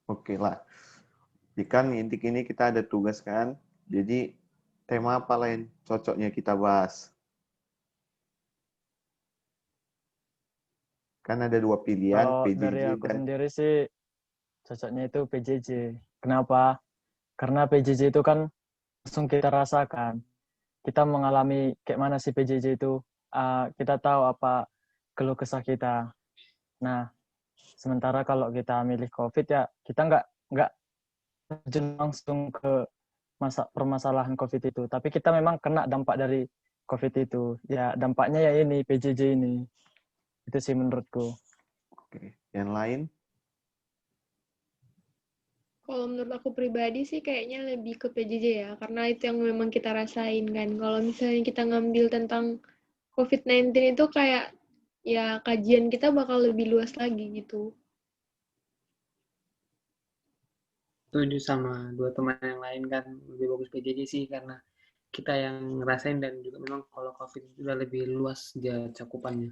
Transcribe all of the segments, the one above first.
Oke lah. Jadi kan intik ini kita ada tugas kan. Jadi tema apa lain cocoknya kita bahas? Kan ada dua pilihan, Kalau PJJ dari aku dan sendiri sih cocoknya itu PJJ. Kenapa? Karena PJJ itu kan langsung kita rasakan. Kita mengalami kayak mana sih PJJ itu. Kita tahu apa keluh kesah kita. Nah, sementara kalau kita milih COVID ya kita nggak terjun langsung ke permasalahan COVID itu. Tapi kita memang kena dampak dari COVID itu. Ya dampaknya ya ini PJJ ini. Itu sih menurutku. oke. Yang lain. Kalau menurut aku pribadi sih kayaknya lebih ke PJJ ya, karena itu yang memang kita rasain kan. Kalau misalnya kita ngambil tentang COVID-19 itu kayak ya kajian kita bakal lebih luas lagi gitu. Setuju sama dua teman yang lain kan, lebih bagus PJJ sih karena kita yang ngerasain dan juga memang kalau COVID sudah lebih luas dia cakupannya.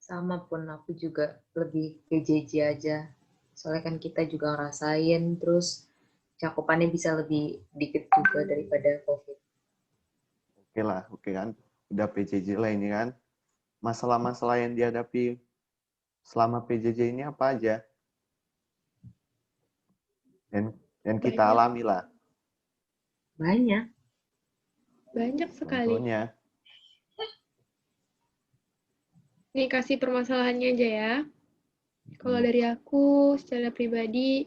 Sama pun aku juga lebih PJJ aja. Soalnya kan kita juga ngerasain, terus cakupannya bisa lebih dikit juga daripada COVID. Oke lah, oke kan. Udah PJJ lah ini kan. Masalah-masalah yang dihadapi selama PJJ ini apa aja? Yang kita Banyak. alami lah. Banyak. Banyak sekali. Contohnya. Ini kasih permasalahannya aja ya. Kalau dari aku secara pribadi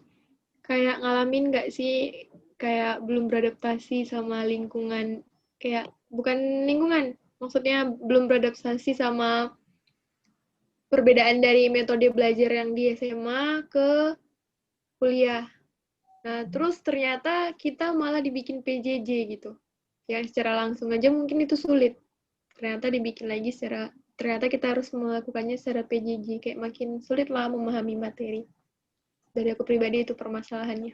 kayak ngalamin nggak sih kayak belum beradaptasi sama lingkungan, kayak bukan lingkungan, maksudnya belum beradaptasi sama perbedaan dari metode belajar yang di SMA ke kuliah. Nah, terus ternyata kita malah dibikin PJJ gitu. Yang secara langsung aja mungkin itu sulit. Ternyata dibikin lagi ternyata kita harus melakukannya secara PJJ. Kayak makin sulit lah memahami materi. Dari aku pribadi itu permasalahannya.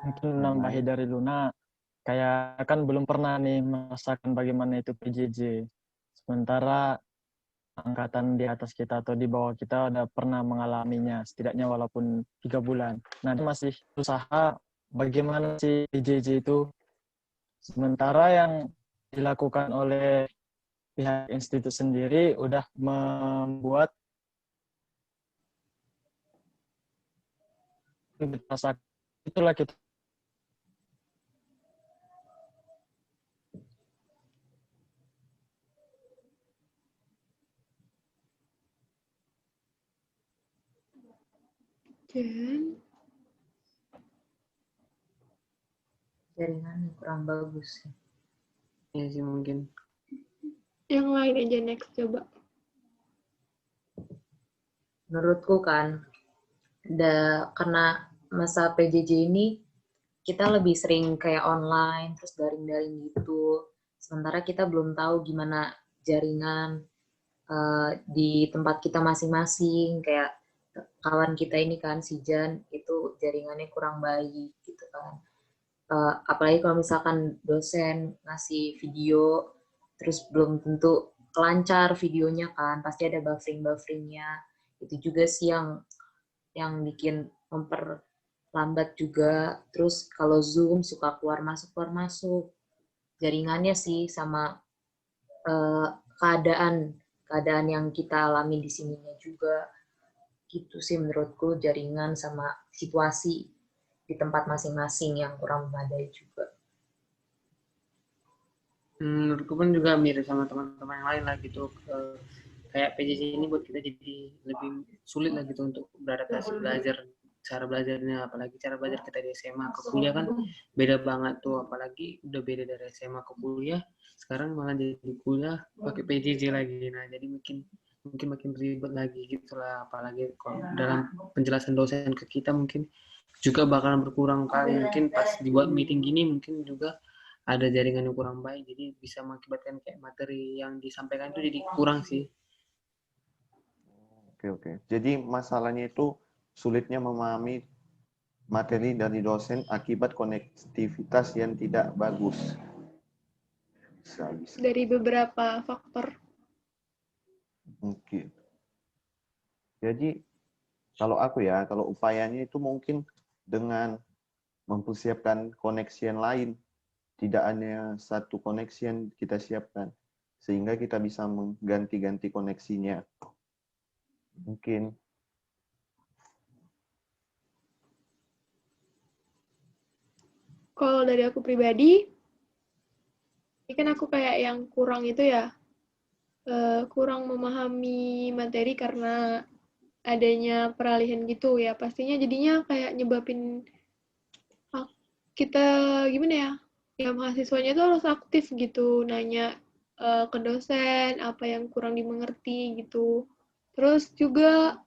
Mungkin nambahi dari Luna, kayak kan belum pernah nih merasakan bagaimana itu PJJ. Sementara angkatan di atas kita atau di bawah kita udah pernah mengalaminya, setidaknya walaupun 3 bulan. Nah, dia masih usaha bagaimana sih PJJ itu. Sementara yang dilakukan oleh pihak institut sendiri udah membuat rasakan itulah kita. Dan Jaringan yang kurang bagus. Iya sih mungkin. yang lain aja next coba. Menurutku kan, karena masa PJJ ini kita lebih sering kayak online, terus daring-daring gitu. Sementara kita belum tahu gimana jaringan di tempat kita masing-masing. Kayak kawan kita ini kan, si Jan, itu jaringannya kurang baik gitu kan. Apalagi kalau misalkan dosen ngasih video, terus belum tentu lancar videonya kan, pasti ada buffering-bufferingnya. Itu juga sih yang bikin memperlambat juga. Terus kalau Zoom suka keluar masuk jaringannya sih, sama keadaan yang kita alami di sininya juga. Gitu sih menurutku, jaringan sama situasi di tempat masing-masing yang kurang memadai juga. Menurutku pun juga mirip sama teman-teman yang lain lah gitu. Kayak PJJ ini buat kita jadi lebih sulit lah gitu untuk beradaptasi belajar, cara belajarnya, apalagi cara belajar kita di SMA ke kuliah kan beda banget tuh, apalagi udah beda dari SMA ke kuliah, sekarang malah jadi kuliah pakai PJJ lagi. Nah jadi mungkin makin ribet lagi gitulah, apalagi kalau dalam penjelasan dosen ke kita mungkin juga bakalan berkurang kali, mungkin pas dibuat meeting gini mungkin juga ada jaringan yang kurang baik, jadi bisa mengakibatkan kayak materi yang disampaikan itu jadi kurang sih. Oke. Jadi masalahnya itu sulitnya memahami materi dari dosen akibat konektivitas yang tidak bagus. Bisa. Dari beberapa faktor. Mungkin. Jadi kalau aku ya, kalau upayanya itu mungkin dengan mempersiapkan koneksi yang lain. Tidak hanya satu koneksi yang kita siapkan. Sehingga kita bisa mengganti-ganti koneksinya. Mungkin. Kalau dari aku pribadi, ini kan aku kayak yang kurang itu ya, kurang memahami materi karena adanya peralihan gitu ya. Pastinya jadinya kayak nyebabin kita gimana ya? Ya mahasiswanya itu harus aktif gitu, nanya ke dosen apa yang kurang dimengerti gitu. Terus juga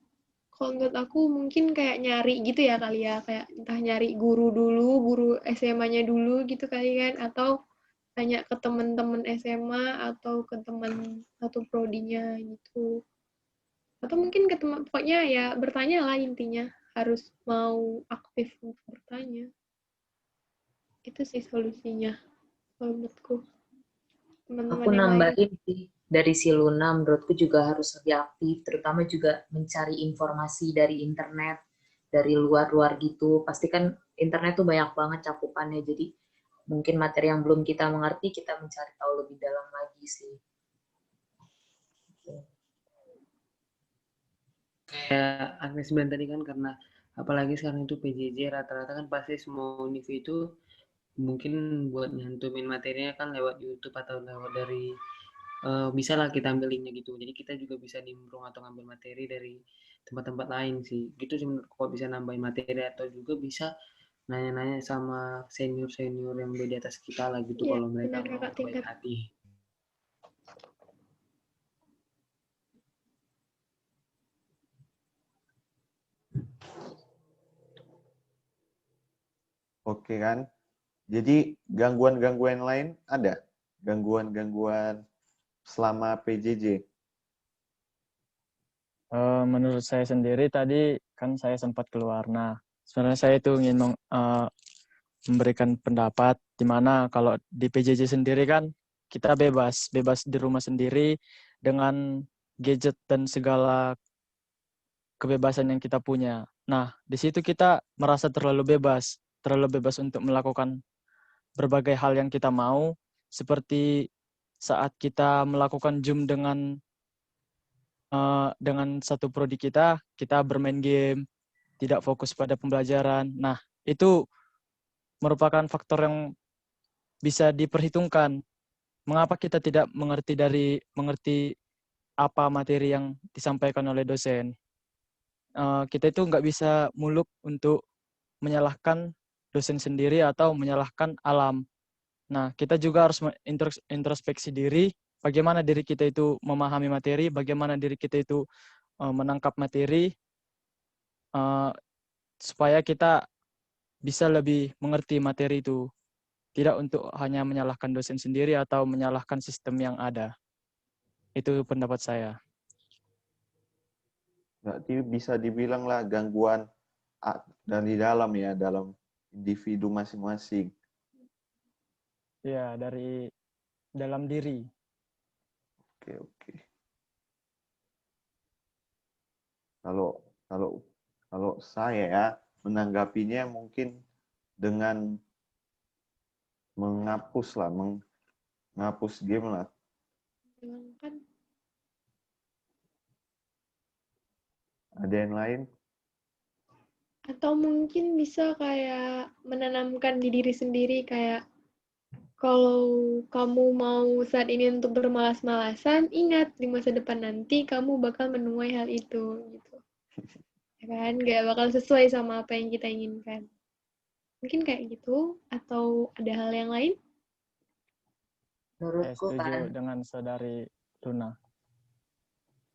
kalau menurut aku mungkin kayak nyari gitu ya kali ya, kayak entah nyari guru dulu, guru SMA-nya dulu gitu kali kan, atau tanya ke teman-teman SMA atau ke teman satu prodinya gitu. Atau mungkin ke teman, pokoknya ya bertanya lah intinya, harus mau aktif untuk bertanya. Itu sih solusinya, kalau menurutku. Teman-teman Aku yang lain. nambahin sih, dari si Luna menurutku juga harus lebih aktif, terutama juga mencari informasi dari internet, dari luar-luar gitu. Pasti kan internet tuh banyak banget cakupannya, jadi mungkin materi yang belum kita mengerti, kita mencari tahu lebih dalam lagi sih. Kayak Agnes bilang tadi kan, karena apalagi sekarang itu PJJ rata-rata kan pasti semua univ itu mungkin buat nyantumin materinya kan lewat YouTube atau lewat dari bisa lah kita ambil linknya gitu. Jadi kita juga bisa nimbrung atau ngambil materi dari tempat-tempat lain sih. Gitu sih menurut kok bisa nambahin materi, atau juga bisa nanya-nanya sama senior-senior yang udah di atas kita lah gitu, Iya, kalau mereka benar mau kakak baik tingkat. hati. Oke kan? Jadi gangguan-gangguan lain ada? Gangguan-gangguan selama PJJ? Menurut saya sendiri tadi kan saya sempat keluar. Nah, sebenarnya saya itu ingin memberikan pendapat di mana kalau di PJJ sendiri kan kita bebas di rumah sendiri dengan gadget dan segala kebebasan yang kita punya. Nah, di situ kita merasa terlalu bebas untuk melakukan berbagai hal yang kita mau, seperti saat kita melakukan Zoom dengan satu prodi kita bermain game, tidak fokus pada pembelajaran. Nah, itu merupakan faktor yang bisa diperhitungkan. Mengapa kita tidak mengerti apa materi yang disampaikan oleh dosen? Kita itu nggak bisa muluk untuk menyalahkan dosen sendiri atau menyalahkan alam. Nah, kita juga harus introspeksi diri, bagaimana diri kita itu memahami materi, bagaimana diri kita itu menangkap materi, supaya kita bisa lebih mengerti materi itu. Tidak untuk hanya menyalahkan dosen sendiri atau menyalahkan sistem yang ada. Itu pendapat saya. Berarti bisa dibilang lah gangguan dari dalam ya, dalam individu masing-masing. Ya, dari dalam diri. Oke, oke. Kalau saya ya menanggapinya mungkin dengan menghapus game lah. Hilangkan. Ada yang lain? Atau mungkin bisa kayak menanamkan di diri sendiri kayak kalau kamu mau saat ini untuk bermalas-malasan, ingat di masa depan nanti kamu bakal menuai hal itu gitu. Ya kan? Gak bakal sesuai sama apa yang kita inginkan. Mungkin kayak gitu atau ada hal yang lain? Saya Menurutku setuju kan, dengan saudari Luna.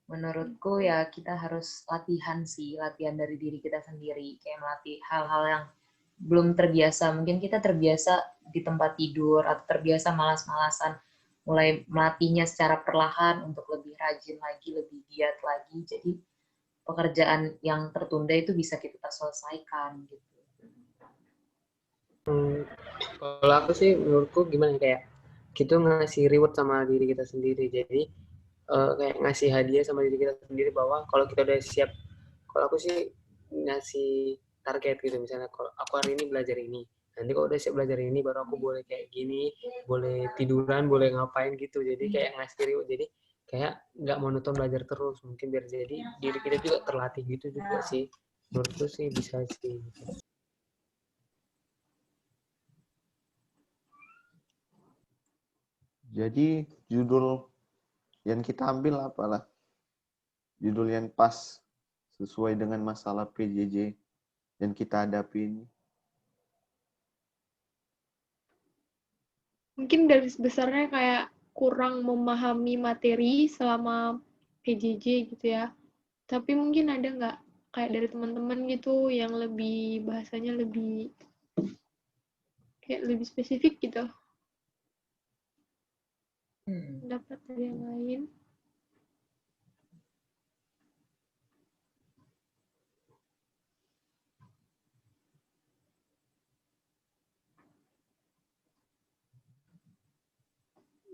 menurutku ya kita harus latihan sih, latihan dari diri kita sendiri, kayak melatih hal-hal yang belum terbiasa. Mungkin kita terbiasa di tempat tidur atau terbiasa malas-malasan, mulai melatihnya secara perlahan untuk lebih rajin lagi, lebih giat lagi. Jadi pekerjaan yang tertunda itu bisa kita selesaikan gitu. Kalau aku sih menurutku gimana, kayak kita ngasih reward sama diri kita sendiri. Jadi kayak ngasih hadiah sama diri kita sendiri, bahwa kalau kita udah siap kalau aku sih ngasih target gitu, misalnya kalau aku hari ini belajar ini, nanti kalau udah siap belajar ini baru aku boleh kayak gini, boleh tiduran, boleh ngapain gitu. Jadi kayak ngasih reward, jadi kayak nggak monoton belajar terus, mungkin biar jadi diri kita juga terlatih gitu juga sih. Menurutku sih bisa sih. Jadi judul yang kita ambil apalah? Judul yang pas sesuai dengan masalah PJJ yang kita hadapi ini. Mungkin dari besarnya kayak kurang memahami materi selama PJJ gitu ya. Tapi mungkin ada nggak kayak dari teman-teman gitu yang lebih bahasanya lebih kayak lebih spesifik gitu. Dapat dari yang lain.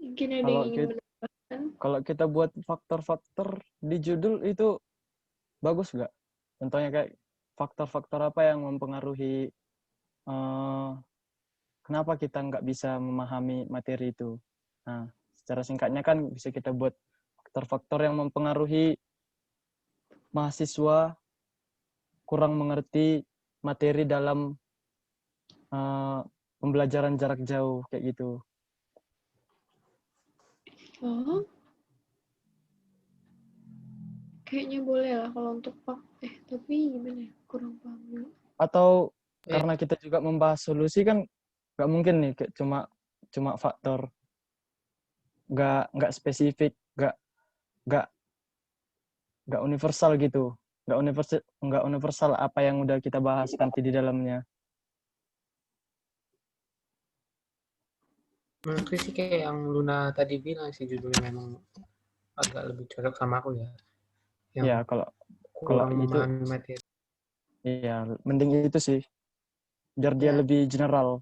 Mungkin ada Kalau yang ingin menambahkan. Kalau kita buat faktor-faktor di judul itu bagus nggak? Contohnya kayak faktor-faktor apa yang mempengaruhi kenapa kita nggak bisa memahami materi itu. Nah, secara singkatnya kan bisa kita buat faktor-faktor yang mempengaruhi mahasiswa kurang mengerti materi dalam pembelajaran jarak jauh kayak gitu. Oh. Kayaknya boleh lah kalau untuk tapi gimana ya? Kurang paham juga. Atau karena kita juga membahas solusi kan nggak mungkin nih kayak cuma faktor nggak spesifik nggak universal gitu nggak universal apa yang udah kita bahas nanti di dalamnya. Menurutku sih kayak yang Luna tadi bilang sih, judulnya memang agak lebih cocok sama aku ya. Yang Ya kalau kurang itu memahami materi. iya mending itu sih biar dia Ya. lebih general.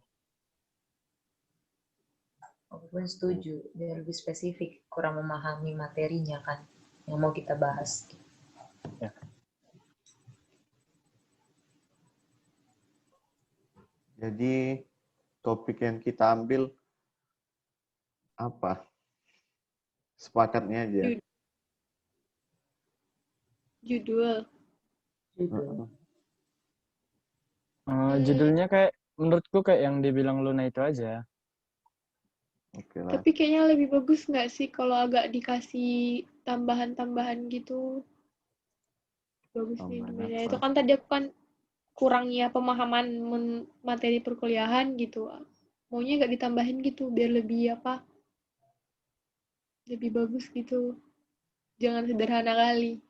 Aku pun setuju, biar lebih spesifik, kurang memahami materinya kan, yang mau kita bahas. Ya. Jadi topik yang kita ambil apa? Sepakatnya aja. Judul. Judulnya kayak menurutku kayak yang dibilang Luna itu aja. Oke lah. Tapi kayaknya lebih bagus nggak sih kalau agak dikasih tambahan-tambahan gitu. Bagus nih. Tambahan apa? Itu kan tadi aku kan kurangnya pemahaman materi perkuliahan gitu. Maunya nggak ditambahin gitu biar lebih lebih bagus gitu. Jangan sederhana kali.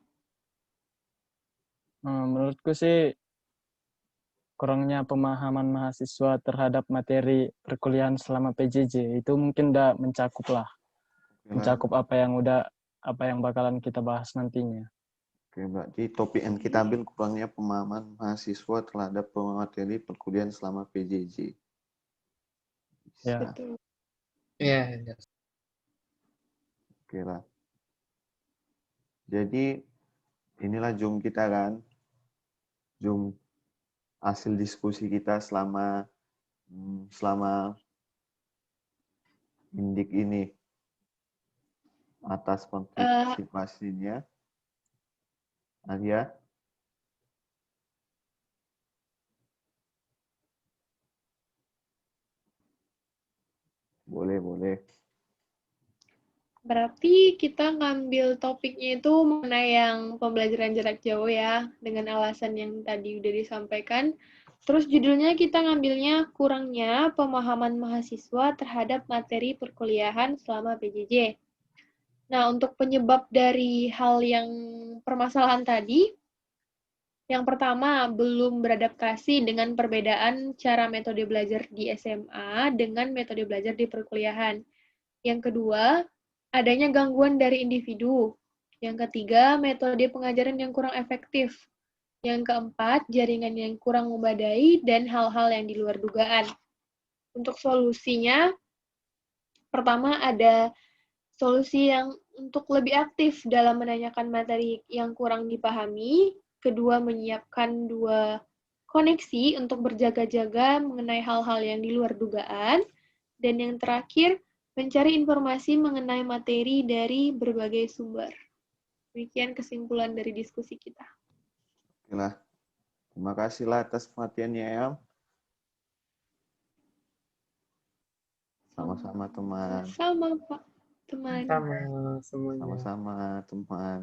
Menurutku sih kurangnya pemahaman mahasiswa terhadap materi perkuliahan selama PJJ itu mungkin udah mencakup lah. Mencakup apa yang bakalan kita bahas nantinya. Oke, berarti topik yang kita ambil kurangnya pemahaman mahasiswa terhadap materi perkuliahan selama PJJ. Ya. Betul. Ya. Oke lah. Jadi inilah Zoom kita kan. Zoom hasil diskusi kita selama indik ini atas partisipasinya. Alia. Boleh. Berarti kita ngambil topiknya itu mengenai yang pembelajaran jarak jauh ya, dengan alasan yang tadi udah disampaikan. Terus judulnya kita ngambilnya kurangnya pemahaman mahasiswa terhadap materi perkuliahan selama PJJ. Nah, untuk penyebab dari hal yang permasalahan tadi, yang pertama, belum beradaptasi dengan perbedaan cara metode belajar di SMA dengan metode belajar di perkuliahan. Yang kedua, adanya gangguan dari individu. Yang ketiga, metode pengajaran yang kurang efektif. Yang keempat, jaringan yang kurang memadai dan hal-hal yang di luar dugaan. Untuk solusinya, pertama ada solusi yang untuk lebih aktif dalam menanyakan materi yang kurang dipahami. kedua menyiapkan 2 koneksi untuk berjaga-jaga mengenai hal-hal yang di luar dugaan, dan yang terakhir, mencari informasi mengenai materi dari berbagai sumber. Demikian kesimpulan dari diskusi kita. Oke lah. Terima kasih lah atas perhatiannya ya. Sama-sama teman. Sama Pak teman. Sama semuanya. Sama-sama teman.